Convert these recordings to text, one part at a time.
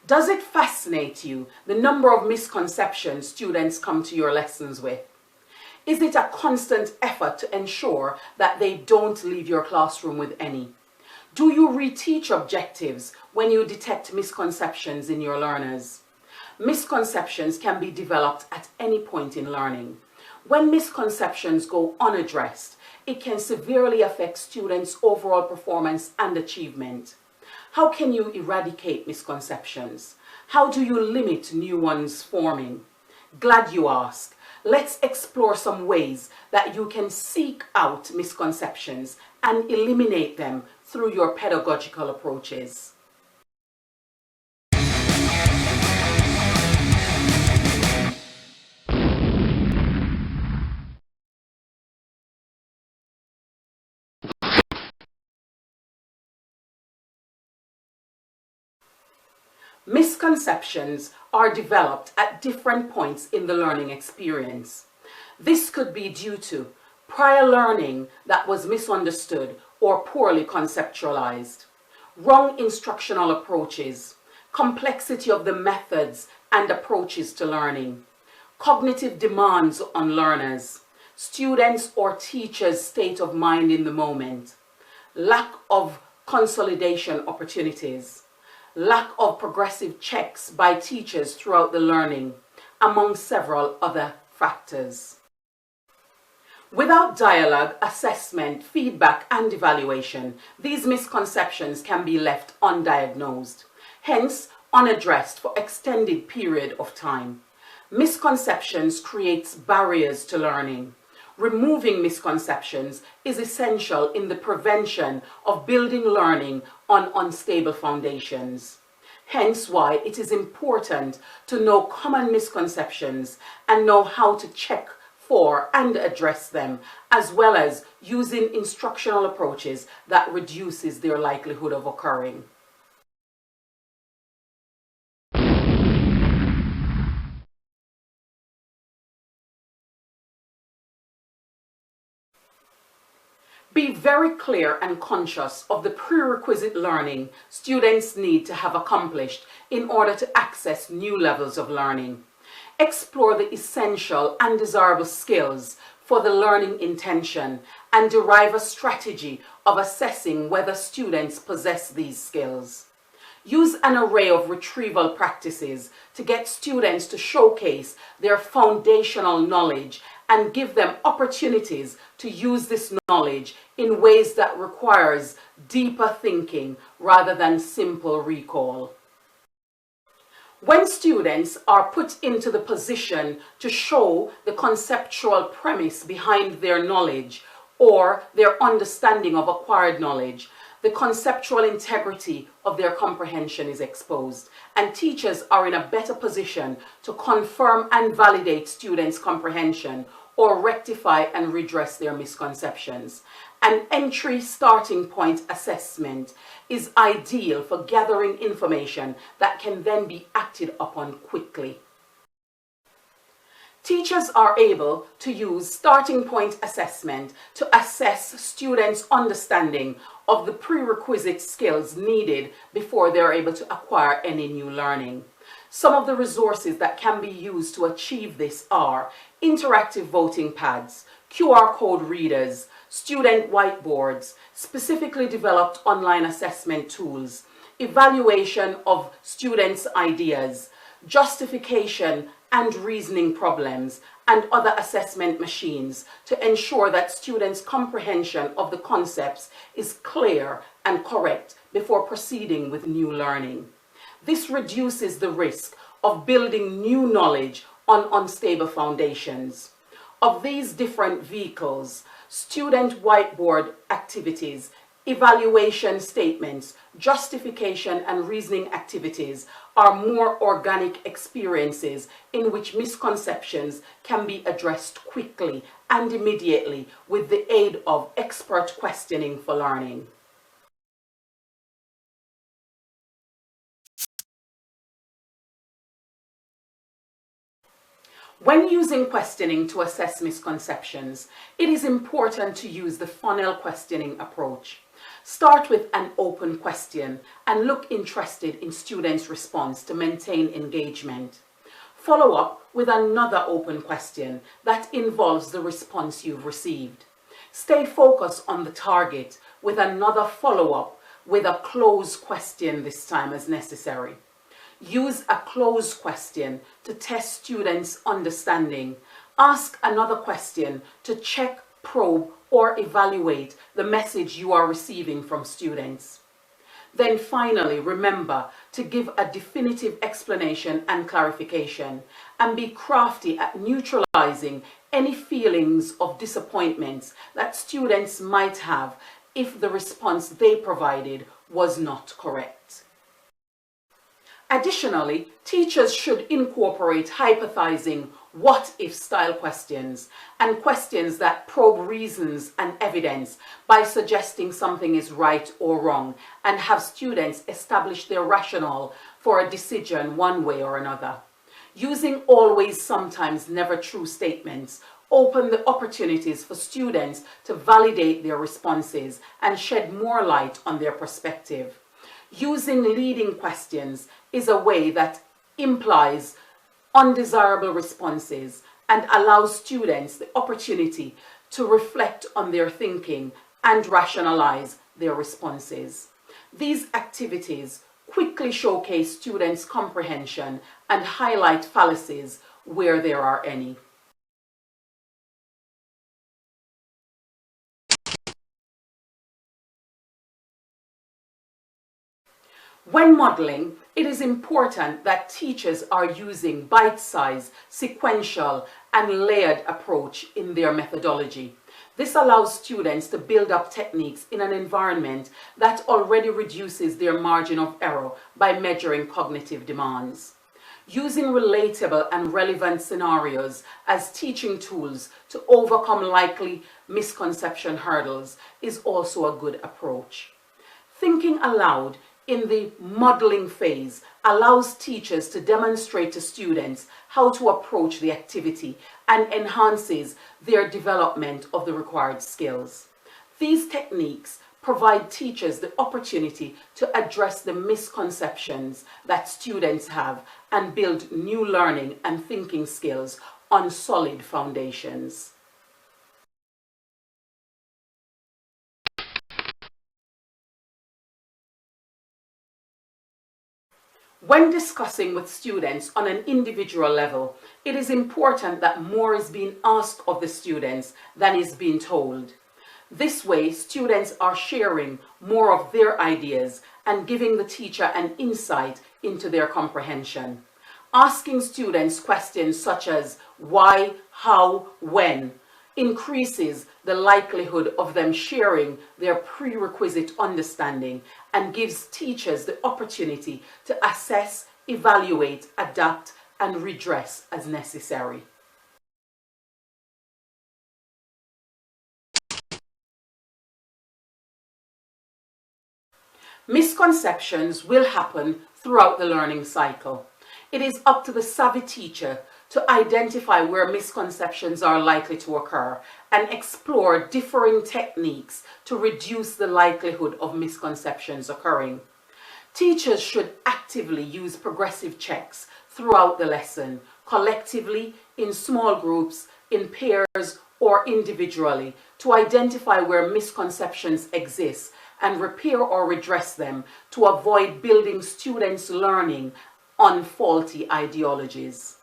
Does it fascinate you the number of misconceptions students come to your lessons with? Is it a constant effort to ensure that they don't leave your classroom with any? Do you reteach objectives when you detect misconceptions in your learners? Misconceptions can be developed at any point in learning. When misconceptions go unaddressed, it can severely affect students' overall performance and achievement. How can you eradicate misconceptions? How do you limit new ones forming? Glad you asked. Let's explore some ways that you can seek out misconceptions and eliminate them through your pedagogical approaches. Misconceptions are developed at different points in the learning experience. This could be due to prior learning that was misunderstood or poorly conceptualized, wrong instructional approaches, complexity of the methods and approaches to learning, cognitive demands on learners, students' or teachers' state of mind in the moment, lack of consolidation opportunities, lack of progressive checks by teachers throughout the learning, among several other factors. Without dialogue, assessment, feedback, and evaluation, these misconceptions can be left undiagnosed, hence unaddressed for extended period of time. Misconceptions creates barriers to learning. Removing misconceptions is essential in the prevention of building learning on unstable foundations. Hence why it is important to know common misconceptions and know how to check for and address them, as well as using instructional approaches that reduces their likelihood of occurring. Be very clear and conscious of the prerequisite learning students need to have accomplished in order to access new levels of learning. Explore the essential and desirable skills for the learning intention and derive a strategy of assessing whether students possess these skills. Use an array of retrieval practices to get students to showcase their foundational knowledge and give them opportunities to use this knowledge in ways that requires deeper thinking rather than simple recall. When students are put into the position to show the conceptual premise behind their knowledge or their understanding of acquired knowledge, the conceptual integrity of their comprehension is exposed, and teachers are in a better position to confirm and validate students' comprehension or rectify and redress their misconceptions. An entry starting point assessment is ideal for gathering information that can then be acted upon quickly. Teachers are able to use starting point assessment to assess students' understanding of the prerequisite skills needed before they are able to acquire any new learning. Some of the resources that can be used to achieve this are interactive voting pads, QR code readers, student whiteboards, specifically developed online assessment tools, evaluation of students' ideas, justification and reasoning problems, and other assessment machines to ensure that students' comprehension of the concepts is clear and correct before proceeding with new learning. This reduces the risk of building new knowledge on unstable foundations. Of these different vehicles, student whiteboard activities, evaluation statements, justification and reasoning activities are more organic experiences in which misconceptions can be addressed quickly and immediately with the aid of expert questioning for learning. When using questioning to assess misconceptions, it is important to use the funnel questioning approach. Start with an open question and look interested in students' response to maintain engagement. Follow up with another open question that involves the response you've received. Stay focused on the target with another follow-up with a closed question this time as necessary. Use a closed question to test students' understanding. Ask another question to check, probe, or evaluate the message you are receiving from students. Then finally, remember to give a definitive explanation and clarification, and be crafty at neutralizing any feelings of disappointment that students might have if the response they provided was not correct. Additionally, teachers should incorporate hypothesizing what-if style questions and questions that probe reasons and evidence by suggesting something is right or wrong, and have students establish their rationale for a decision one way or another. Using always, sometimes, never true statements open the opportunities for students to validate their responses and shed more light on their perspective. Using leading questions is a way that implies undesirable responses and allows students the opportunity to reflect on their thinking and rationalize their responses. These activities quickly showcase students' comprehension and highlight fallacies where there are any. When modeling, it is important that teachers are using bite-sized, sequential, and layered approach in their methodology. This allows students to build up techniques in an environment that already reduces their margin of error by measuring cognitive demands. Using relatable and relevant scenarios as teaching tools to overcome likely misconception hurdles is also a good approach. Thinking aloud in the modeling phase allows teachers to demonstrate to students how to approach the activity and enhances their development of the required skills. These techniques provide teachers the opportunity to address the misconceptions that students have and build new learning and thinking skills on solid foundations. When discussing with students on an individual level, it is important that more is being asked of the students than is being told. This way, students are sharing more of their ideas and giving the teacher an insight into their comprehension. Asking students questions such as why, how, when increases the likelihood of them sharing their prerequisite understanding and gives teachers the opportunity to assess, evaluate, adapt, and redress as necessary. Misconceptions will happen throughout the learning cycle. It is up to the savvy teacher to identify where misconceptions are likely to occur and explore differing techniques to reduce the likelihood of misconceptions occurring. Teachers should actively use progressive checks throughout the lesson, collectively, in small groups, in pairs, or individually, to identify where misconceptions exist and repair or redress them to avoid building students' learning on faulty ideologies.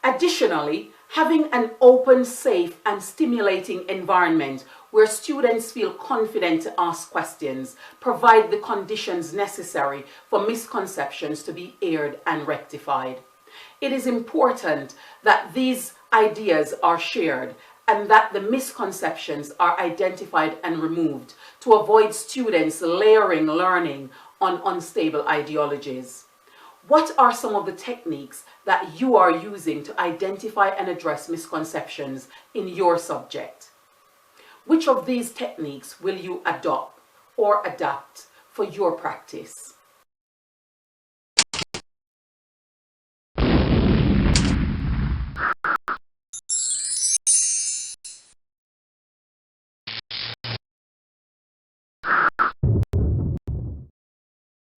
Additionally, having an open, safe, and stimulating environment where students feel confident to ask questions provide the conditions necessary for misconceptions to be aired and rectified. It is important that these ideas are shared and that the misconceptions are identified and removed to avoid students layering learning on unstable ideologies. What are some of the techniques that you are using to identify and address misconceptions in your subject? Which of these techniques will you adopt or adapt for your practice?